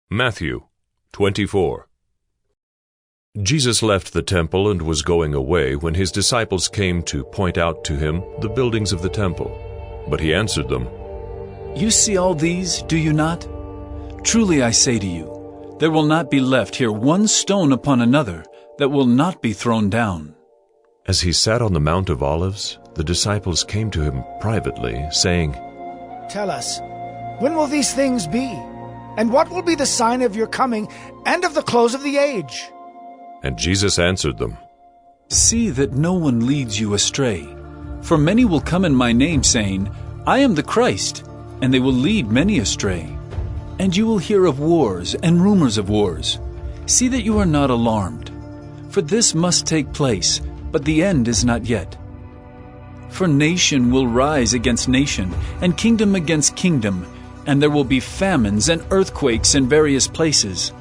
Matthew 24. Jesus left the temple and was going away when his disciples came to point out to him the buildings of the temple. But he answered them, "You see all these, do you not? Truly I say to you, there will not be left here one stone upon another that will not be thrown down." As he sat on the Mount of Olives, the disciples came to him privately, saying, "Tell us, when will these things be? And what will be the sign of your coming and of the close of the age?" And Jesus answered them, "See that no one leads you astray. For many will come in my name, saying, 'I am the Christ,' and they will lead many astray. And you will hear of wars and rumors of wars. See that you are not alarmed. For this must take place, but the end is not yet. For nation will rise against nation, and kingdom against kingdom, and there will be famines and earthquakes in various places.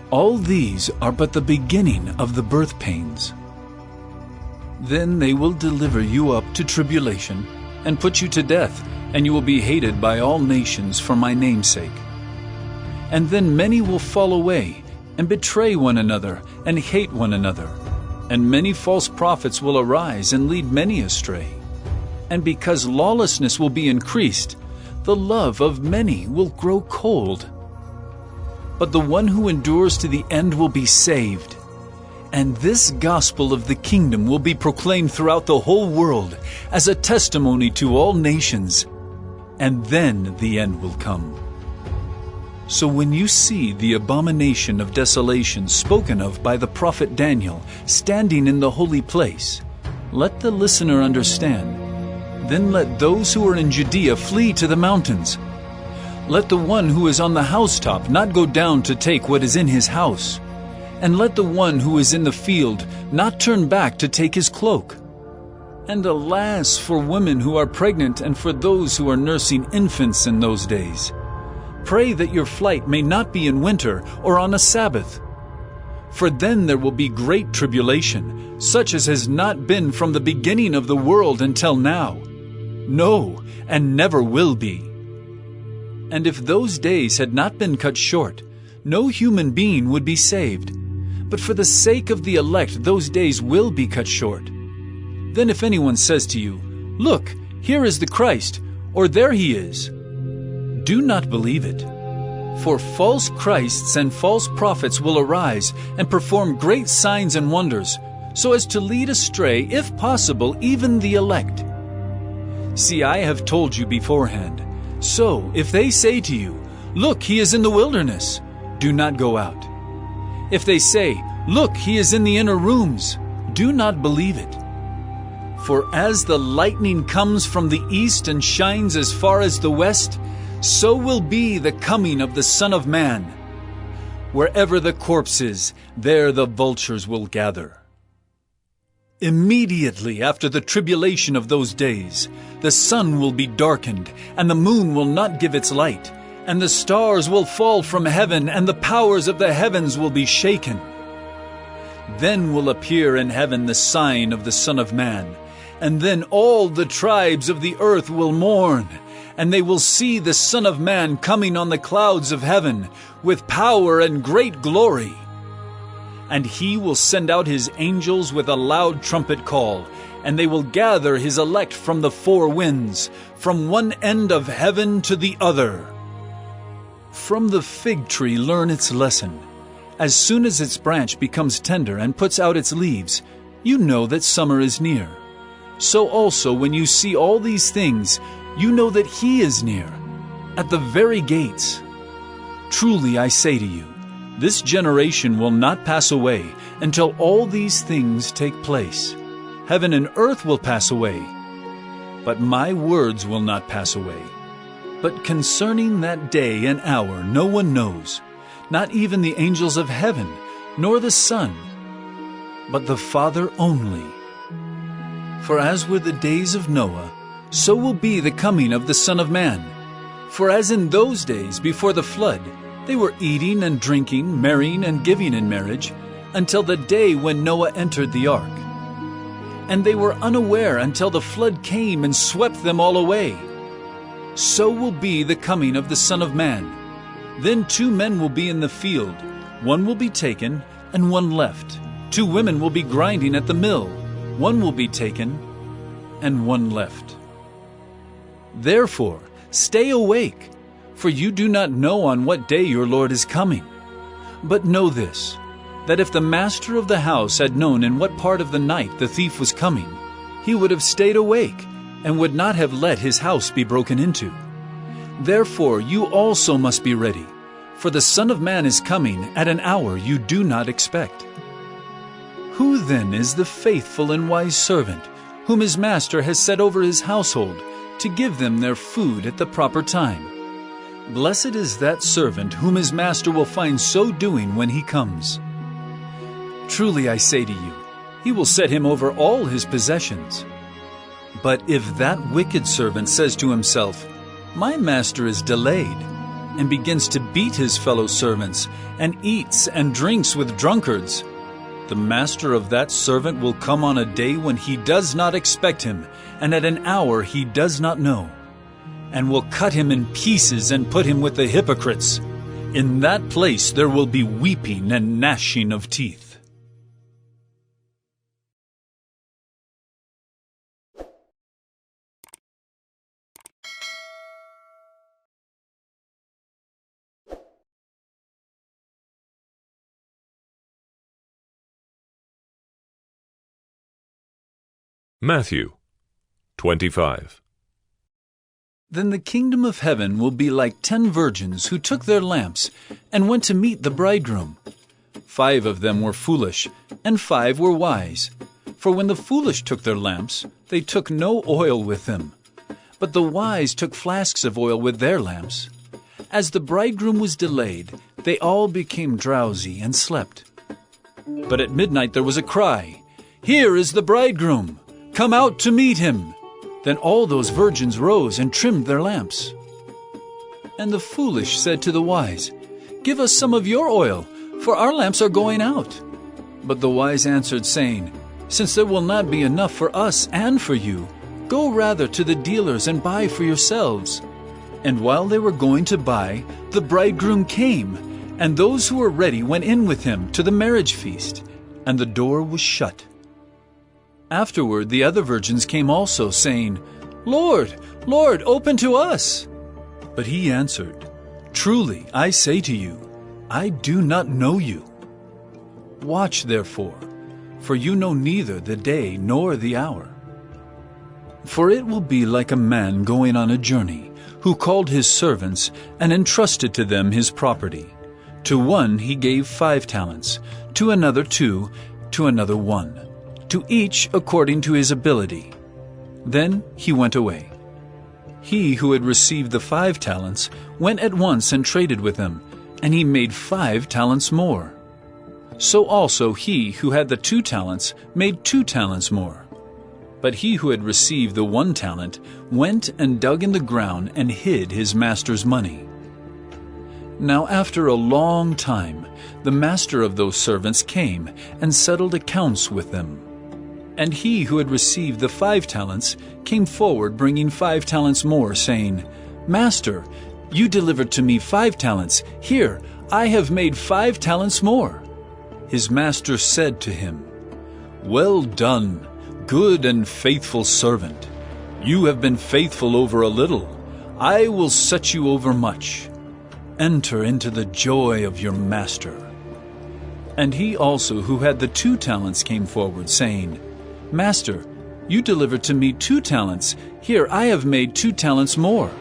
All these are but the beginning of the birth pains. Then they will deliver you up to tribulation, and put you to death, and you will be hated by all nations for my name's sake. And then many will fall away, and betray one another, and hate one another. And many false prophets will arise and lead many astray. And because lawlessness will be increased, the love of many will grow cold. But the one who endures to the end will be saved. And this gospel of the kingdom will be proclaimed throughout the whole world as a testimony to all nations. And then the end will come. So when you see the abomination of desolation spoken of by the prophet Daniel standing in the holy place, let the listener understand. Then let those who are in Judea flee to the mountains. Let the one who is on the housetop not go down to take what is in his house. And let the one who is in the field not turn back to take his cloak. And alas for women who are pregnant and for those who are nursing infants in those days. Pray that your flight may not be in winter or on a Sabbath. For then there will be great tribulation, such as has not been from the beginning of the world until now. No, and never will be. And if those days had not been cut short, no human being would be saved. But for the sake of the elect, those days will be cut short. Then if anyone says to you, 'Look, here is the Christ,' or 'There he is,' do not believe it. For false Christs and false prophets will arise and perform great signs and wonders, so as to lead astray, if possible, even the elect. See, I have told you beforehand. So, if they say to you, 'Look, he is in the wilderness,' do not go out. If they say, 'Look, he is in the inner rooms,' do not believe it. For as the lightning comes from the east and shines as far as the west, so will be the coming of the Son of Man. Wherever the corpse is, there the vultures will gather. Immediately after the tribulation of those days, the sun will be darkened, and the moon will not give its light, and the stars will fall from heaven, and the powers of the heavens will be shaken. Then will appear in heaven the sign of the Son of Man, and then all the tribes of the earth will mourn, and they will see the Son of Man coming on the clouds of heaven with power and great glory. And he will send out his angels with a loud trumpet call, and they will gather his elect from the four winds, from one end of heaven to the other. From the fig tree learn its lesson. As soon as its branch becomes tender and puts out its leaves, you know that summer is near. So also when you see all these things, you know that he is near, at the very gates. Truly I say to you, this generation will not pass away until all these things take place. Heaven and earth will pass away, but my words will not pass away. But concerning that day and hour no one knows, not even the angels of heaven, nor the Son, but the Father only. For as were the days of Noah, so will be the coming of the Son of Man. For as in those days before the flood, they were eating and drinking, marrying and giving in marriage, until the day when Noah entered the ark. And they were unaware until the flood came and swept them all away. So will be the coming of the Son of Man. Then 2 men will be in the field, one will be taken and one left. 2 women will be grinding at the mill, one will be taken and one left. Therefore, stay awake, for you do not know on what day your Lord is coming. But know this, that if the master of the house had known in what part of the night the thief was coming, he would have stayed awake and would not have let his house be broken into. Therefore you also must be ready, for the Son of Man is coming at an hour you do not expect. Who then is the faithful and wise servant, whom his master has set over his household, to give them their food at the proper time? Blessed is that servant whom his master will find so doing when he comes. Truly I say to you, he will set him over all his possessions. But if that wicked servant says to himself, My master is delayed, and begins to beat his fellow servants, and eats and drinks with drunkards, the master of that servant will come on a day when he does not expect him, and at an hour he does not know, and will cut him in pieces and put him with the hypocrites. In that place there will be weeping and gnashing of teeth. Matthew 25. Then the kingdom of heaven will be like 10 virgins who took their lamps and went to meet the bridegroom. 5 of them were foolish, and 5 were wise. For when the foolish took their lamps, they took no oil with them. But the wise took flasks of oil with their lamps. As the bridegroom was delayed, they all became drowsy and slept. But at midnight there was a cry, Here is the bridegroom! Come out to meet him! Then all those virgins rose and trimmed their lamps. And the foolish said to the wise, Give us some of your oil, for our lamps are going out. But the wise answered, saying, Since there will not be enough for us and for you, go rather to the dealers and buy for yourselves. And while they were going to buy, the bridegroom came, and those who were ready went in with him to the marriage feast, and the door was shut. Afterward the other virgins came also, saying, Lord, Lord, open to us. But he answered, Truly I say to you, I do not know you. Watch therefore, for you know neither the day nor the hour. For it will be like a man going on a journey, who called his servants and entrusted to them his property. To one he gave 5 talents, to another 2, to another 1, to each according to his ability. Then he went away. He who had received the 5 talents went at once and traded with them, and he made 5 talents more. So also he who had the 2 talents made 2 talents more. But he who had received the 1 talent went and dug in the ground and hid his master's money. Now after a long time the master of those servants came and settled accounts with them. And he who had received the 5 talents came forward bringing 5 talents more, saying, Master, you delivered to me 5 talents. Here, I have made 5 talents more. His master said to him, Well done, good and faithful servant. You have been faithful over a little. I will set you over much. Enter into the joy of your master. And he also who had the 2 talents came forward, saying, Master, you delivered to me 2 talents. Here I have made 2 talents more.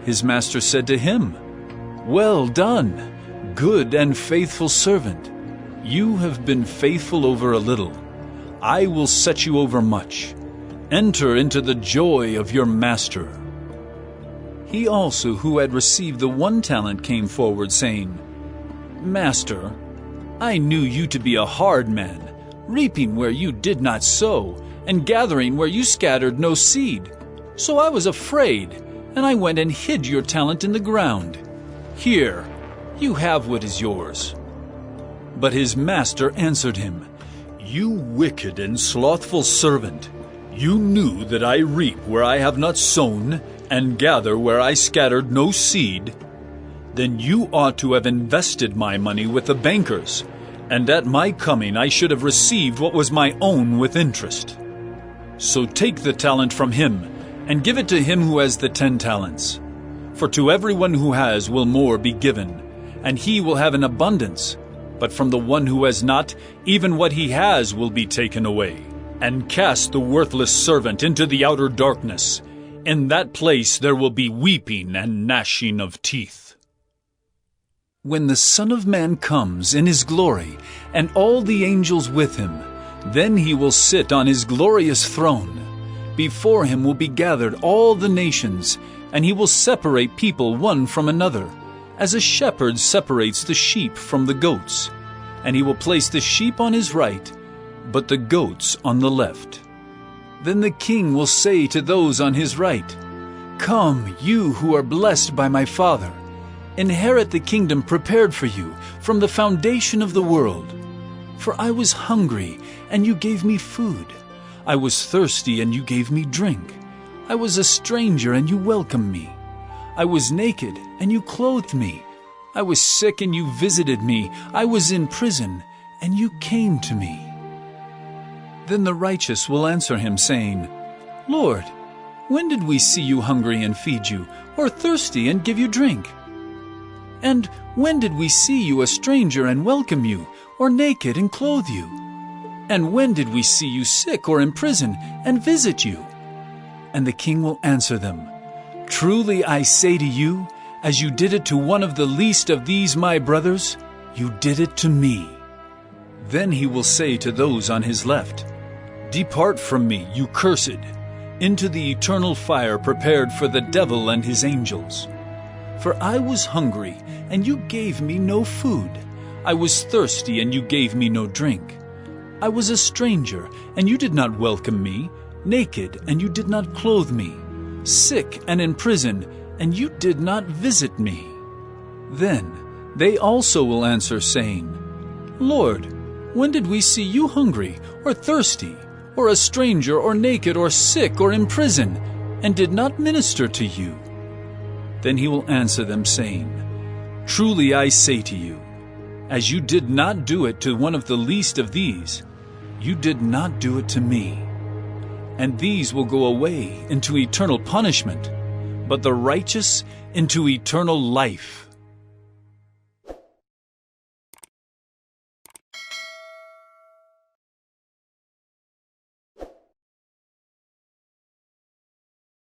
His master said to him, Well done, good and faithful servant. You have been faithful over a little. I will set you over much. Enter into the joy of your master. He also who had received the 1 talent came forward, saying, Master, I knew you to be a hard man, reaping where you did not sow, and gathering where you scattered no seed. So I was afraid, and I went and hid your talent in the ground. Here, you have what is yours. But his master answered him, You wicked and slothful servant, you knew that I reap where I have not sown, and gather where I scattered no seed. Then you ought to have invested my money with the bankers, and at my coming I should have received what was my own with interest. So take the talent from him, and give it to him who has the 10 talents. For to everyone who has will more be given, and he will have an abundance. But from the one who has not, even what he has will be taken away. And cast the worthless servant into the outer darkness. In that place there will be weeping and gnashing of teeth. When the Son of Man comes in his glory, and all the angels with him, then he will sit on his glorious throne. Before him will be gathered all the nations, and he will separate people one from another, as a shepherd separates the sheep from the goats. And he will place the sheep on his right, but the goats on the left. Then the king will say to those on his right, Come, you who are blessed by my Father, inherit the kingdom prepared for you from the foundation of the world. For I was hungry, and you gave me food. I was thirsty, and you gave me drink. I was a stranger, and you welcomed me. I was naked, and you clothed me. I was sick, and you visited me. I was in prison, and you came to me. Then the righteous will answer him, saying, Lord, when did we see you hungry and feed you, or thirsty and give you drink? And when did we see you a stranger and welcome you, or naked and clothe you? And when did we see you sick or in prison and visit you? And the king will answer them, Truly I say to you, as you did it to one of the least of these my brothers, you did it to me. Then he will say to those on his left, Depart from me, you cursed, into the eternal fire prepared for the devil and his angels. For I was hungry, and you gave me no food. I was thirsty, and you gave me no drink. I was a stranger, and you did not welcome me, naked, and you did not clothe me, sick and in prison, and you did not visit me. Then they also will answer, saying, Lord, when did we see you hungry, or thirsty, or a stranger, or naked, or sick, or in prison, and did not minister to you? Then he will answer them, saying, Truly I say to you, as you did not do it to one of the least of these, you did not do it to me. And these will go away into eternal punishment, but the righteous into eternal life.